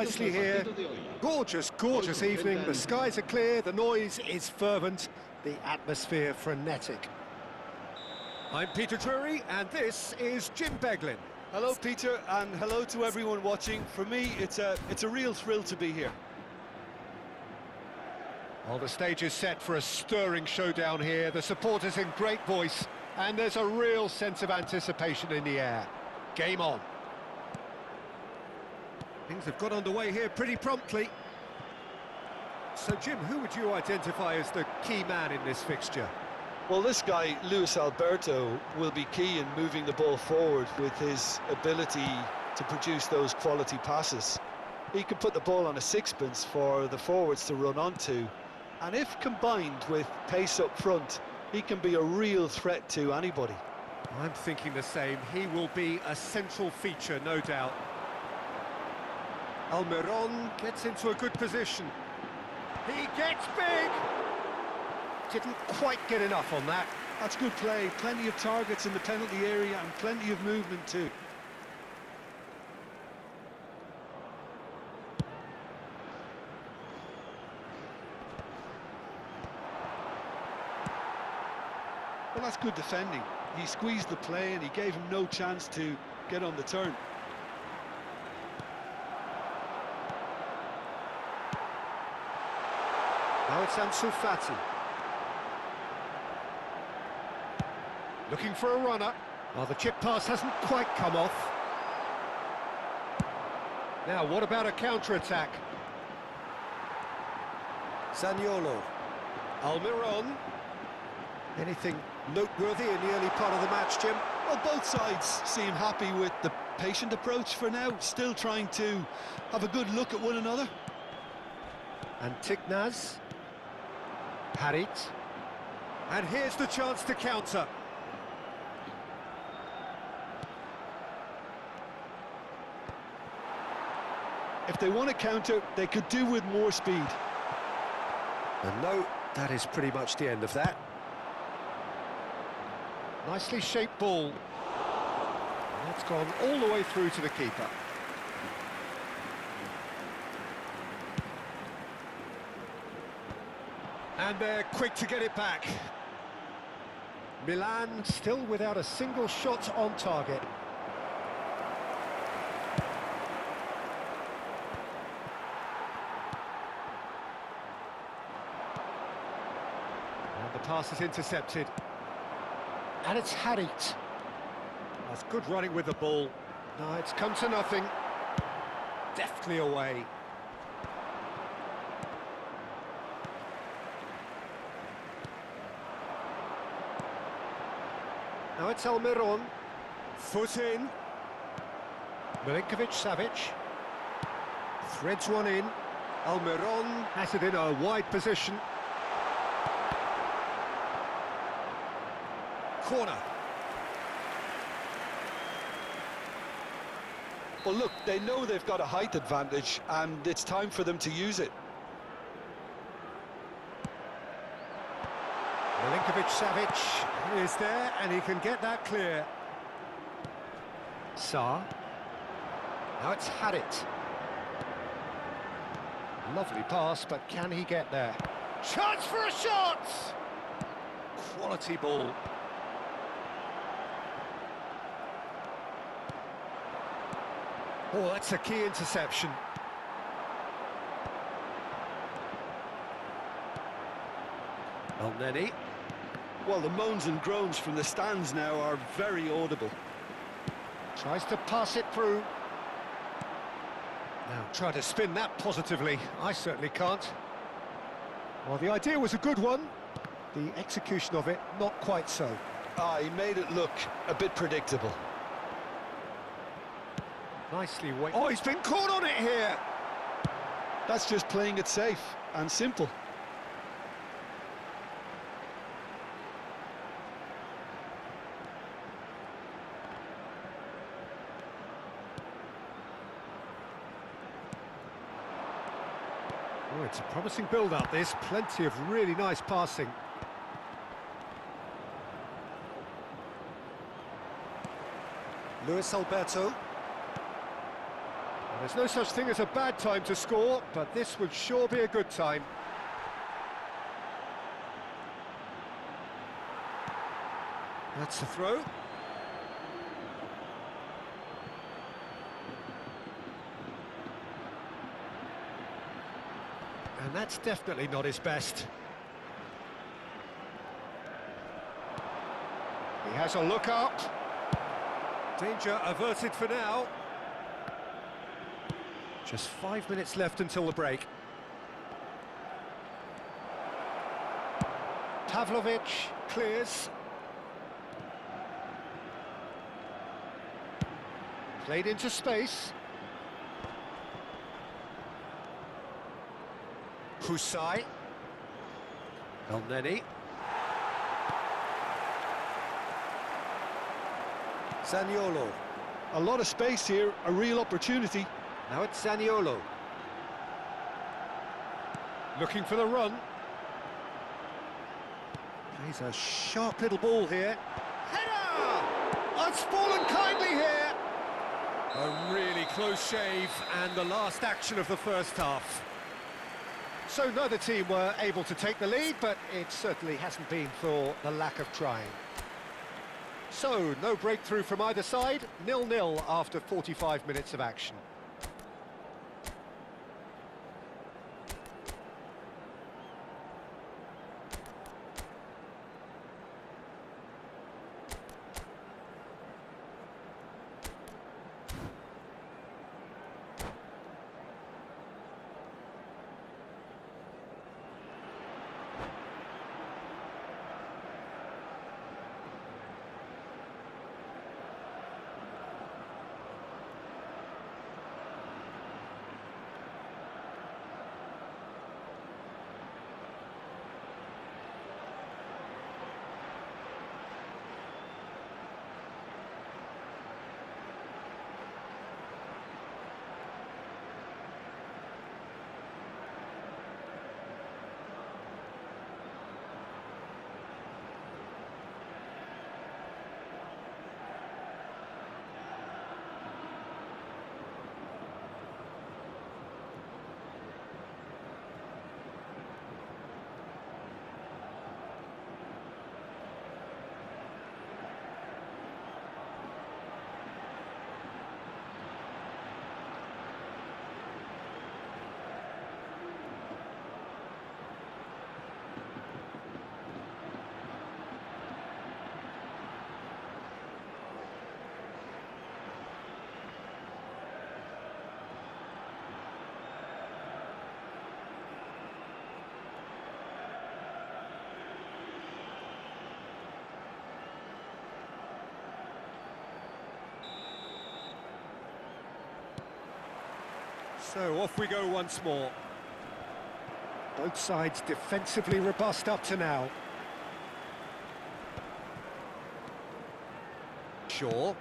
nicely here. Gorgeous, gorgeous evening. The skies are clear, the noise is fervent, the atmosphere frenetic. I'm Peter Drury, and this is Jim Beglin. Hello, Peter, and hello to everyone watching. For me, it's a real thrill to be here. Well, the stage is set for a stirring showdown here. The supporters in great voice, and there's a real sense of anticipation in the air. Game on. Things have got underway here pretty promptly. So, Jim, who would you identify as the key man in this fixture? Well, this guy, Luis Alberto, will be key in moving the ball forward with his ability to produce those quality passes. He can put the ball on a sixpence for the forwards to run onto, and if combined with pace up front, he can be a real threat to anybody. I'm thinking the same. He will be a central feature, no doubt. Almiron gets into a good position. He gets big! Didn't quite get enough on that. That's good play. Plenty of targets in the penalty area and plenty of movement too. Well, that's good defending. He squeezed the play and he gave him no chance to get on the turn. Now it's Ansu Fati. Looking for a runner. Well, the chip pass hasn't quite come off. Now, what about a counter-attack? Zaniolo. Almiron. Anything noteworthy in the early part of the match, Jim? Well, both sides seem happy with the patient approach for now, still trying to have a good look at one another. And Tiknaz. Harit. And here's the chance to counter. If they want to counter, they could do with more speed. And no, that is pretty much the end of that. Nicely shaped ball. And that's gone all the way through to the keeper. And they're quick to get it back. Milan still without a single shot on target. And the pass is intercepted. And it's Harit. That's good running with the ball. No, it's come to nothing. Deftly away. Now it's Almiron. Foot in. Milinkovic-Savic. Threads one in. Almiron has it in a wide position. Corner. Well, look, they know they've got a height advantage, and it's time for them to use it. Milinkovic-Savic is there, and he can get that clear. Sarr. Now it's Harit. Lovely pass, but can he get there? Chance for a shot! Quality ball. Oh, that's a key interception. El-Neni. Well, the moans and groans from the stands now are very audible. Tries to pass it through. Now, try to spin that positively. I certainly can't. Well, the idea was a good one. The execution of it, not quite so. He made it look a bit predictable. Nicely weighted. Oh, he's been caught on it here! That's just playing it safe and simple. Oh, it's a promising build-up, this. Plenty of really nice passing. Luis Alberto. There's no such thing as a bad time to score, but this would sure be a good time. That's a throw. And that's definitely not his best. He has a look up. Danger averted for now. Just 5 minutes left until the break. Pavlovic clears. Played into space. Husai. Elneny. Zaniolo. A lot of space here, a real opportunity. Now it's Zaniolo. Looking for the run. Plays a sharp little ball here. Header! Oh, it's fallen kindly here. A really close shave and the last action of the first half. So neither team were able to take the lead, but it certainly hasn't been for the lack of trying. So, no breakthrough from either side, 0-0 after 45 minutes of action. So off we go once more. Both sides defensively robust up to now. Shaw.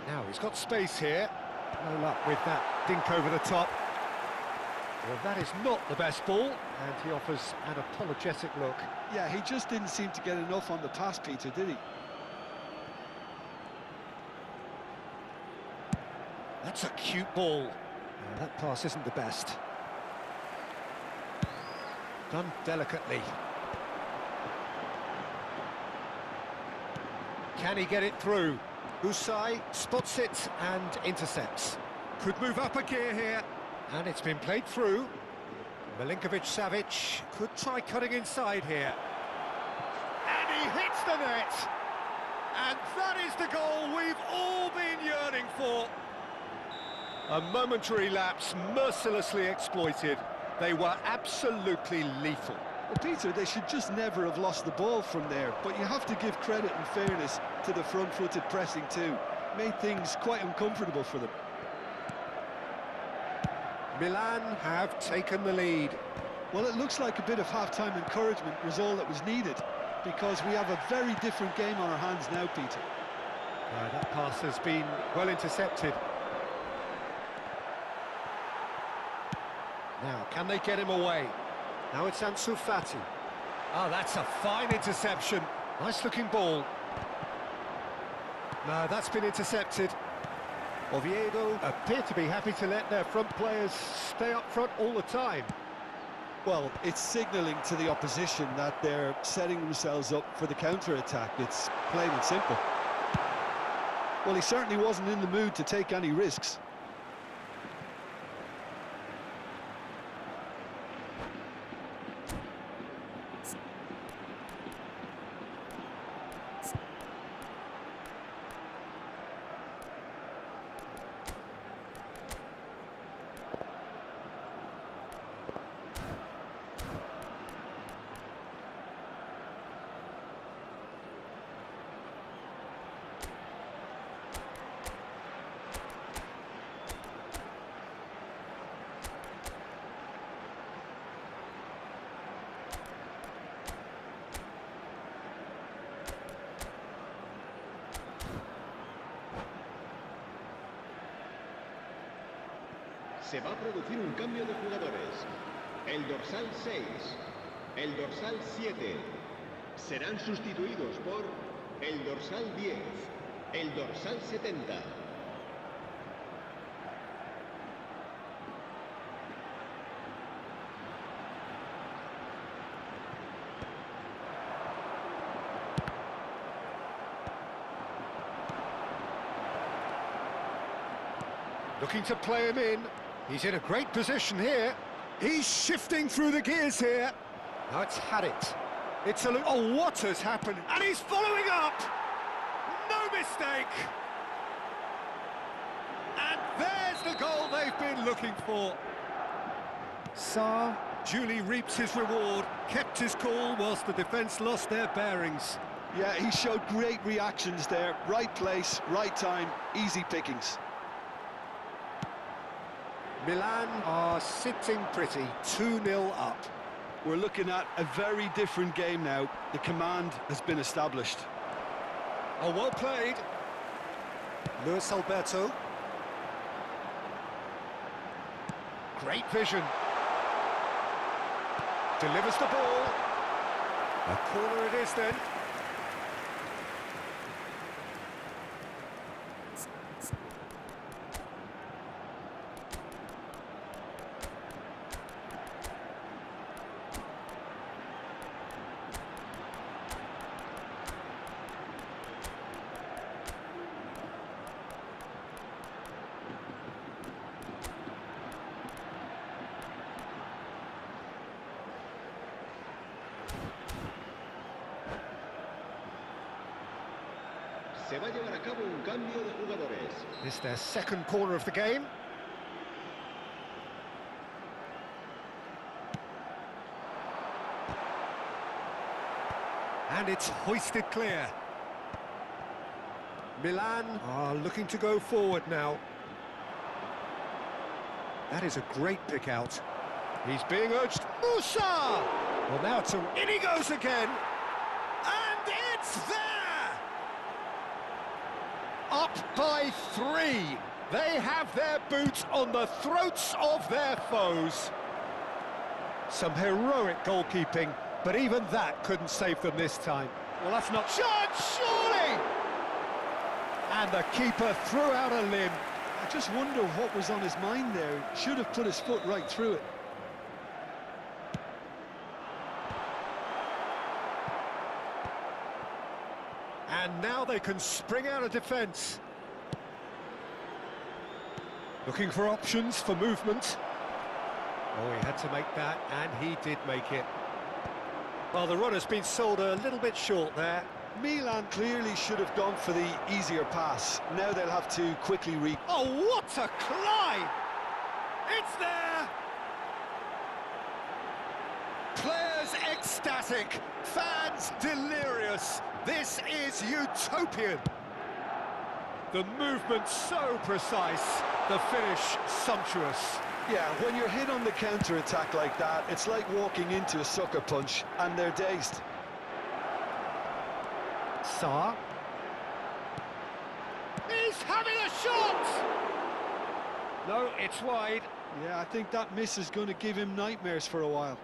Now he's got space here. No luck with that dink over the top. Well, that is not the best ball, and he offers an apologetic look. Yeah, he just didn't seem to get enough on the pass, Peter, did he? That's a cute ball. That pass isn't the best. Done delicately. Can he get it through? Husai spots it and intercepts. Could move up a gear here. And it's been played through. Milinkovic-Savic could try cutting inside here. And he hits the net! And that is the goal we've all been yearning for. A momentary lapse mercilessly exploited. They were absolutely lethal. Well, Peter, they should just never have lost the ball from there, but you have to give credit and fairness to the front-footed pressing too. Made things quite uncomfortable for them. Milan have taken the lead. Well, it looks like a bit of half-time encouragement was all that was needed, because we have a very different game on our hands now, Peter. That pass has been well intercepted. Now, can they get him away? Now it's Ansu Fati. Oh, that's a fine interception. Nice looking ball. No, that's been intercepted. Oviedo appear to be happy to let their front players stay up front all the time. Well, it's signalling to the opposition that they're setting themselves up for the counter-attack. It's plain and simple. Well, he certainly wasn't in the mood to take any risks. Se va a producir un cambio de jugadores. El dorsal 6, el dorsal 7 serán sustituidos por el dorsal 10, el dorsal 70. Looking to play him in. He's in a great position here. He's shifting through the gears here. Now it's had it. It's a look. Oh, what has happened? And he's following up. No mistake. And there's the goal they've been looking for. Sarr duly reaps his reward, kept his cool whilst the defence lost their bearings. Yeah, he showed great reactions there. Right place, right time, easy pickings. Milan are sitting pretty, 2-0 up. We're looking at a very different game now. The command has been established. Oh, well played. Luis Alberto. Great vision. Delivers the ball. A corner it is then. Se va a llevar a cabo un cambio de jugadores. This is their second corner of the game. And it's hoisted clear. Milan are looking to go forward now. That is a great pick out. He's being urged. Musa! Well, now in he goes again. And it's there! Up by 3. They have their boots on the throats of their foes. Some heroic goalkeeping, but even that couldn't save them this time. Well, that's not... Shot, surely! And the keeper threw out a limb. I just wonder what was on his mind there. Should have put his foot right through it. And now they can spring out of defence. Looking for options for movement. Oh, he had to make that, and he did make it. Well, the runner's been sold a little bit short there. Milan clearly should have gone for the easier pass. Now they'll have to quickly Oh, what a climb! It's there! Players ecstatic, fans delirious. This is utopian. The movement so precise, the finish sumptuous. Yeah, when you're hit on the counter-attack like that, it's like walking into a sucker punch, and they're dazed. Sarr. He's having a shot! No, it's wide. Yeah, I think that miss is going to give him nightmares for a while.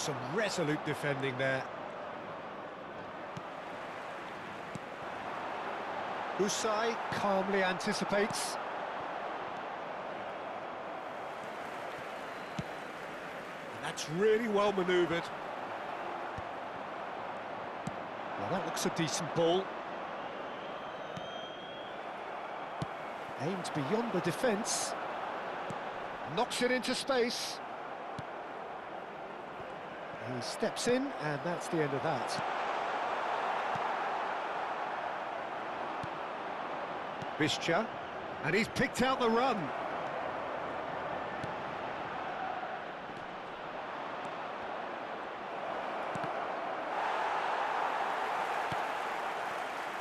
Some resolute defending there. Usai calmly anticipates. And that's really well manoeuvred. Well, that looks a decent ball. Aimed beyond the defence. Knocks it into space. He steps in, and that's the end of that. Bischa, and he's picked out the run.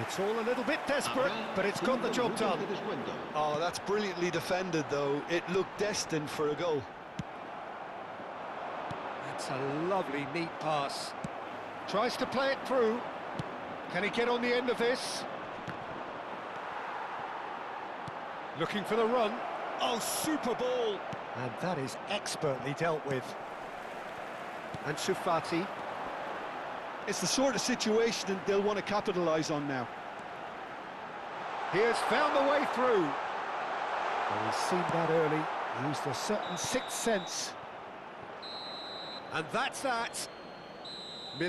It's all a little bit desperate, but it's got the job done. Oh, that's brilliantly defended, though. It looked destined for a goal. That's a lovely, neat pass. Tries to play it through. Can he get on the end of this? Looking for the run. Oh, super ball! And that is expertly dealt with. And Ansu Fati. It's the sort of situation that they'll want to capitalise on now. He has found the way through. Well, he's seen that early. Used a certain sixth sense. And that's that.